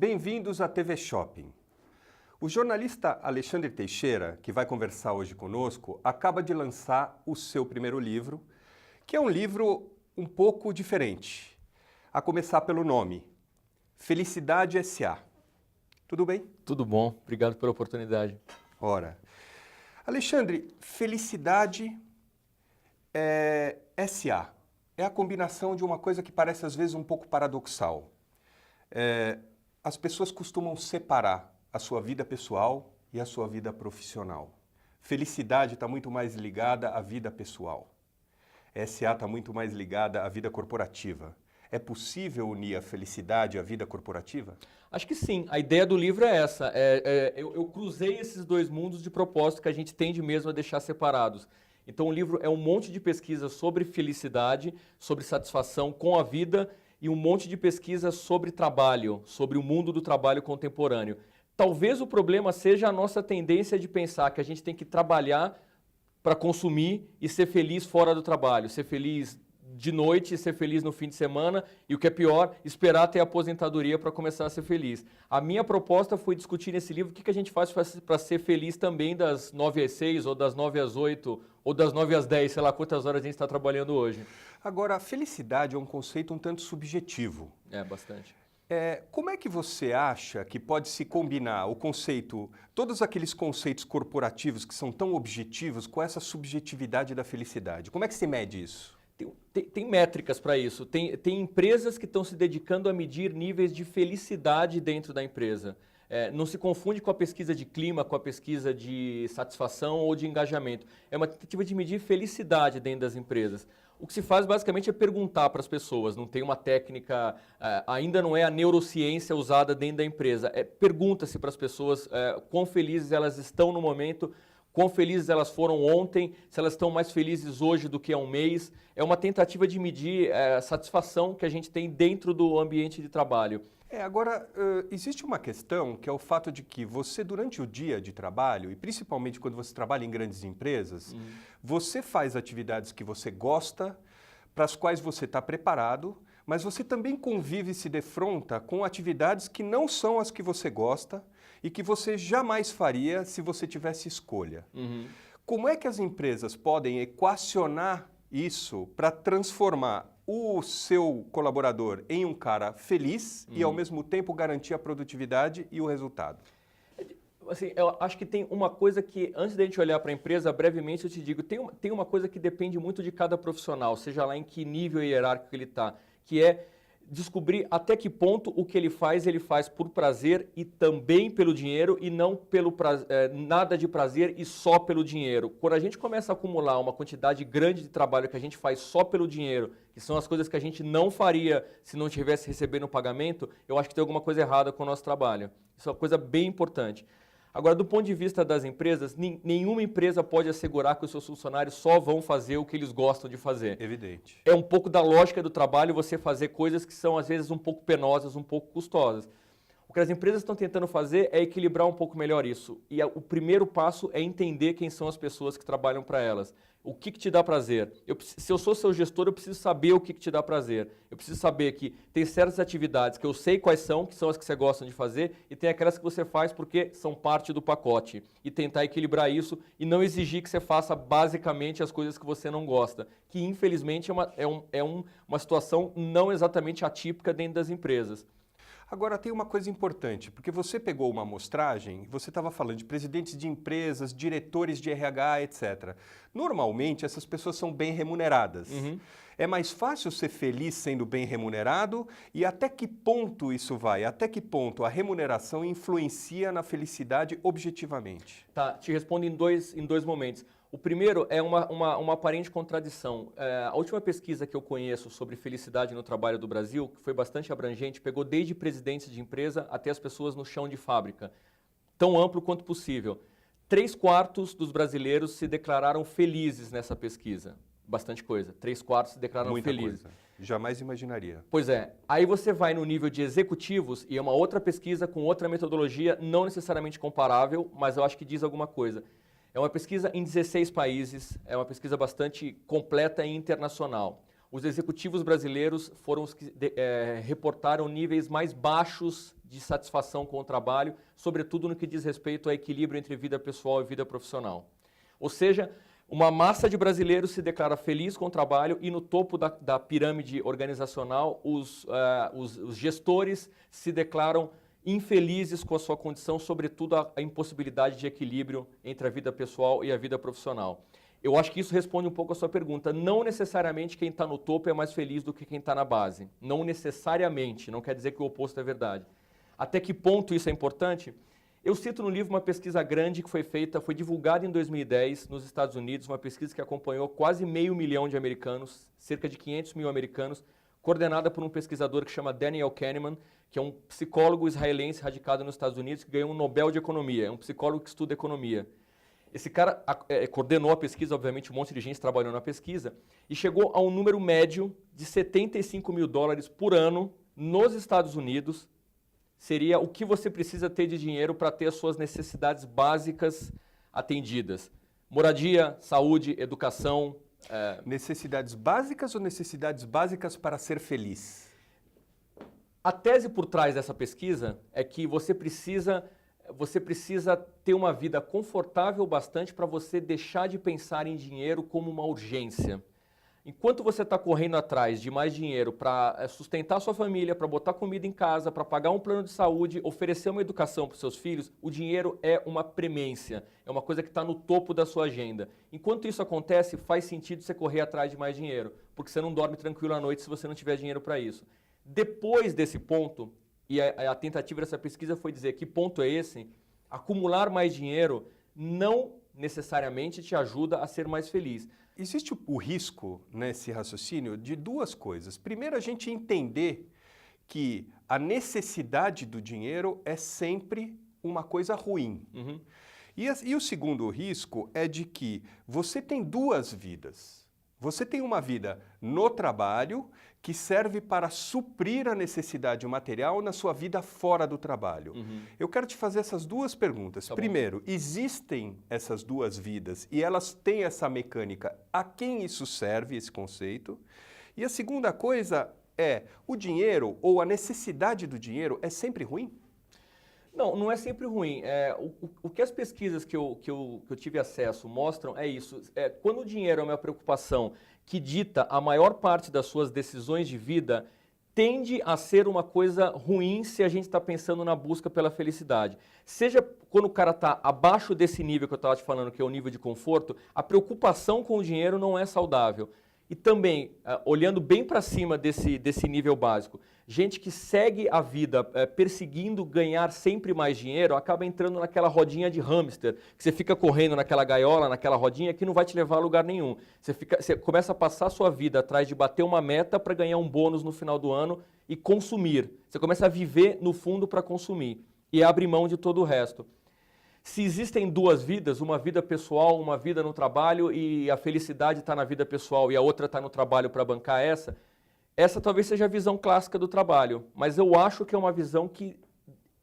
Bem-vindos à TV Shopping. O jornalista Alexandre Teixeira, que vai conversar hoje conosco, acaba de lançar o seu primeiro livro, que é um livro um pouco diferente, a começar pelo nome, Felicidade S.A. Tudo bem? Tudo bom, obrigado pela oportunidade. Ora, Alexandre, felicidade é S.A. É a combinação de uma coisa que parece às vezes um pouco paradoxal. As pessoas costumam separar a sua vida pessoal e a sua vida profissional. Felicidade está muito mais ligada à vida pessoal. S.A. está muito mais ligada à vida corporativa. É possível unir a felicidade à vida corporativa? Acho que sim, a ideia do livro é essa. Eu cruzei esses dois mundos de propósito que a gente tende mesmo a deixar separados. Então o livro é um monte de pesquisa sobre felicidade, sobre satisfação com a vida e um monte de pesquisa sobre trabalho, sobre o mundo do trabalho contemporâneo. Talvez o problema seja a nossa tendência de pensar que a gente tem que trabalhar para consumir e ser feliz fora do trabalho, ser feliz de noite, ser feliz no fim de semana e, o que é pior, esperar ter a aposentadoria para começar a ser feliz. A minha proposta foi discutir nesse livro o que a gente faz para ser feliz também das 9 às 6, ou das 9 às 8, ou das 9 às 10, sei lá quantas horas a gente está trabalhando hoje. Agora, a felicidade é um conceito um tanto subjetivo. É, bastante. Como é que você acha que pode se combinar o conceito, todos aqueles conceitos corporativos que são tão objetivos com essa subjetividade da felicidade? Como é que se mede isso? Tem métricas para isso. Tem empresas que estão se dedicando a medir níveis de felicidade dentro da empresa. Não se confunde com a pesquisa de clima, com a pesquisa de satisfação ou de engajamento. É uma tentativa de medir felicidade dentro das empresas. O que se faz basicamente é perguntar para as pessoas, não tem uma técnica, ainda não é a neurociência usada dentro da empresa. Pergunta-se para as pessoas quão felizes elas estão no momento, quão felizes elas foram ontem, se elas estão mais felizes hoje do que há um mês. É uma tentativa de medir a satisfação que a gente tem dentro do ambiente de trabalho. Agora, existe uma questão que é o fato de que você, durante o dia de trabalho, e principalmente quando você trabalha em grandes empresas, você faz atividades que você gosta, para as quais você está preparado, mas você também convive e se defronta com atividades que não são as que você gosta e que você jamais faria se você tivesse escolha. Como é que as empresas podem equacionar isso para transformar o seu colaborador em um cara feliz e, ao mesmo tempo, garantir a produtividade e o resultado? Assim, eu acho que tem uma coisa que, antes da gente olhar para a empresa, brevemente eu te digo, tem uma coisa que depende muito de cada profissional, seja lá em que nível hierárquico ele está, que é descobrir até que ponto o que ele faz por prazer e também pelo dinheiro e não pelo nada de prazer e só pelo dinheiro. Quando a gente começa a acumular uma quantidade grande de trabalho que a gente faz só pelo dinheiro, que são as coisas que a gente não faria se não estivesse recebendo o pagamento, eu acho que tem alguma coisa errada com o nosso trabalho. Isso é uma coisa bem importante. Agora, do ponto de vista das empresas, nenhuma empresa pode assegurar que os seus funcionários só vão fazer o que eles gostam de fazer. Evidente. É um pouco da lógica do trabalho você fazer coisas que são, às vezes, um pouco penosas, um pouco custosas. O que as empresas estão tentando fazer é equilibrar um pouco melhor isso. E o primeiro passo é entender quem são as pessoas que trabalham para elas. O que te dá prazer? Se eu sou seu gestor, eu preciso saber o que te dá prazer. Eu preciso saber que tem certas atividades que eu sei quais são, que são as que você gosta de fazer, e tem aquelas que você faz porque são parte do pacote. E tentar equilibrar isso e não exigir que você faça basicamente as coisas que você não gosta. Que, infelizmente, é uma situação não exatamente atípica dentro das empresas. Agora, tem uma coisa importante, porque você pegou uma amostragem, você estava falando de presidentes de empresas, diretores de RH, etc. Normalmente, essas pessoas são bem remuneradas. É mais fácil ser feliz sendo bem remunerado? E até que ponto isso vai? Até que ponto a remuneração influencia na felicidade objetivamente? Tá, te respondo em dois momentos. O primeiro é uma aparente contradição. A última pesquisa que eu conheço sobre felicidade no trabalho do Brasil, que foi bastante abrangente, pegou desde presidentes de empresa até as pessoas no chão de fábrica, tão amplo quanto possível. 3/4 dos brasileiros se declararam felizes nessa pesquisa. Bastante coisa. 3/4 se declararam Muita felizes. Coisa. Jamais imaginaria. Pois é. Aí você vai no nível de executivos e é uma outra pesquisa com outra metodologia, não necessariamente comparável, mas eu acho que diz alguma coisa. É uma pesquisa em 16 países, é uma pesquisa bastante completa e internacional. os executivos brasileiros foram os que reportaram níveis mais baixos de satisfação com o trabalho, sobretudo no que diz respeito ao equilíbrio entre vida pessoal e vida profissional. Ou seja, uma massa de brasileiros se declara feliz com o trabalho e no topo da pirâmide organizacional os gestores se declaram infelizes com a sua condição, sobretudo a impossibilidade de equilíbrio entre a vida pessoal e a vida profissional. Eu acho que isso responde um pouco à sua pergunta. Não necessariamente quem está no topo é mais feliz do que quem está na base. Não necessariamente, não quer dizer que o oposto é verdade. Até que ponto isso é importante? Eu cito no livro uma pesquisa grande que foi feita, foi divulgada em 2010 nos Estados Unidos, uma pesquisa que acompanhou quase 500 mil de americanos, cerca de 500 mil americanos, coordenada por um pesquisador que chama Daniel Kahneman, que é um psicólogo israelense radicado nos Estados Unidos, que ganhou um Nobel de Economia, é um psicólogo que estuda economia. Esse cara coordenou a pesquisa, obviamente um monte de gente trabalhou na pesquisa, e chegou a um número médio de 75 mil dólares por ano nos Estados Unidos, seria o que você precisa ter de dinheiro para ter as suas necessidades básicas atendidas. Moradia, saúde, educação. Necessidades básicas ou necessidades básicas para ser feliz? A tese por trás dessa pesquisa é que você precisa ter uma vida confortável bastante para você deixar de pensar em dinheiro como uma urgência. Enquanto você está correndo atrás de mais dinheiro para sustentar sua família, para botar comida em casa, para pagar um plano de saúde, oferecer uma educação para os seus filhos, o dinheiro é uma premência, é uma coisa que está no topo da sua agenda. Enquanto isso acontece, faz sentido você correr atrás de mais dinheiro, porque você não dorme tranquilo à noite se você não tiver dinheiro para isso. Depois desse ponto, e a tentativa dessa pesquisa foi dizer que ponto é esse, acumular mais dinheiro não necessariamente te ajuda a ser mais feliz. Existe o risco, nesse raciocínio, de duas coisas. Primeiro, a gente entender que a necessidade do dinheiro é sempre uma coisa ruim. Uhum. E o segundo risco é de que você tem duas vidas. Você tem uma vida no trabalho que serve para suprir a necessidade material na sua vida fora do trabalho. Uhum. Eu quero te fazer essas duas perguntas. Tá Primeiro, existem essas duas vidas e elas têm essa mecânica. A quem isso serve, esse conceito? E a segunda coisa é, o dinheiro ou a necessidade do dinheiro é sempre ruim? Não, não é sempre ruim. O que as pesquisas que eu tive acesso mostram é isso. Quando o dinheiro é uma preocupação que dita a maior parte das suas decisões de vida, tende a ser uma coisa ruim se a gente está pensando na busca pela felicidade. Seja quando o cara está abaixo desse nível que eu estava te falando, que é o nível de conforto, a preocupação com o dinheiro não é saudável. E também, olhando bem para cima desse nível básico, gente que segue a vida perseguindo ganhar sempre mais dinheiro, acaba entrando naquela rodinha de hamster, que você fica correndo naquela gaiola, naquela rodinha, que não vai te levar a lugar nenhum. Você começa a passar a sua vida atrás de bater uma meta para ganhar um bônus no final do ano e consumir. Você começa a viver no fundo para consumir e abre mão de todo o resto. Se existem duas vidas, uma vida pessoal, uma vida no trabalho e a felicidade está na vida pessoal e a outra está no trabalho para bancar essa talvez seja a visão clássica do trabalho, mas eu acho que é uma visão que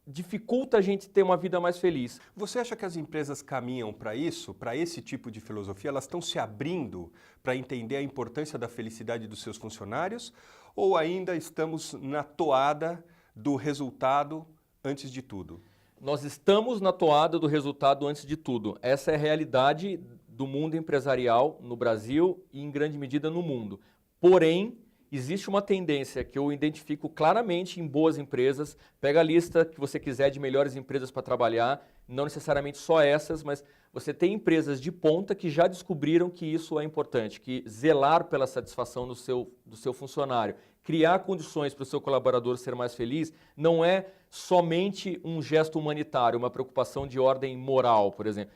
dificulta a gente ter uma vida mais feliz. Você acha que as empresas caminham para isso, para esse tipo de filosofia? Elas estão se abrindo para entender a importância da felicidade dos seus funcionários ou ainda estamos na toada do resultado antes de tudo? Nós estamos na toada do resultado antes de tudo. Essa é a realidade do mundo empresarial no Brasil e, em grande medida, no mundo. Porém, existe uma tendência que eu identifico claramente em boas empresas. Pega a lista que você quiser de melhores empresas para trabalhar, não necessariamente só essas, mas você tem empresas de ponta que já descobriram que isso é importante, que zelar pela satisfação do seu funcionário, criar condições para o seu colaborador ser mais feliz, não é somente um gesto humanitário, uma preocupação de ordem moral, por exemplo.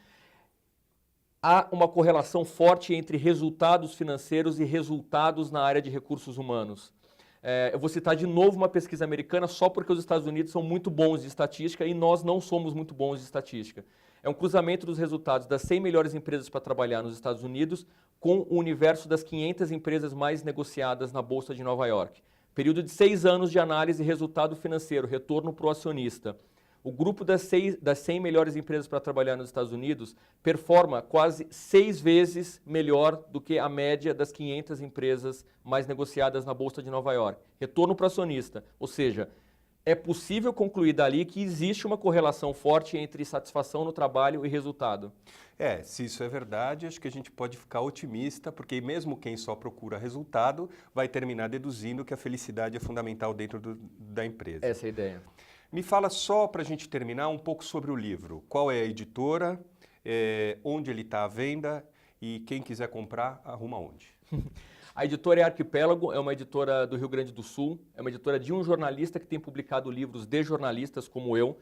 Há uma correlação forte entre resultados financeiros e resultados na área de recursos humanos. Eu vou citar de novo uma pesquisa americana só porque os Estados Unidos são muito bons de estatística e nós não somos muito bons de estatística. É um cruzamento dos resultados das 100 melhores empresas para trabalhar nos Estados Unidos com o universo das 500 empresas mais negociadas na Bolsa de Nova York. Período de 6 anos de análise e resultado financeiro, retorno para o acionista. O grupo das 100 melhores empresas para trabalhar nos Estados Unidos performa quase 6 vezes melhor do que a média das 500 empresas mais negociadas na Bolsa de Nova York. Retorno para o acionista, ou seja, é possível concluir dali que existe uma correlação forte entre satisfação no trabalho e resultado. Se isso é verdade, acho que a gente pode ficar otimista, porque mesmo quem só procura resultado vai terminar deduzindo que a felicidade é fundamental dentro da empresa. Essa é a ideia. Me fala só para a gente terminar um pouco sobre o livro. Qual é a editora, onde ele está à venda e quem quiser comprar, arruma onde? A editora é Arquipélago, é uma editora do Rio Grande do Sul, é uma editora de um jornalista que tem publicado livros de jornalistas como eu.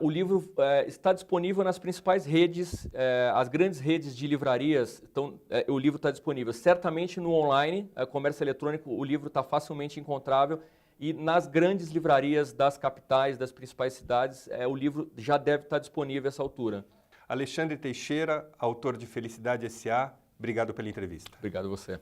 O livro está disponível nas principais redes, as grandes redes de livrarias, então o livro está disponível. Certamente no online, comércio eletrônico, o livro está facilmente encontrável e nas grandes livrarias das capitais, das principais cidades, o livro já deve estar disponível a essa altura. Alexandre Teixeira, autor de Felicidade S.A., obrigado pela entrevista. Obrigado a você.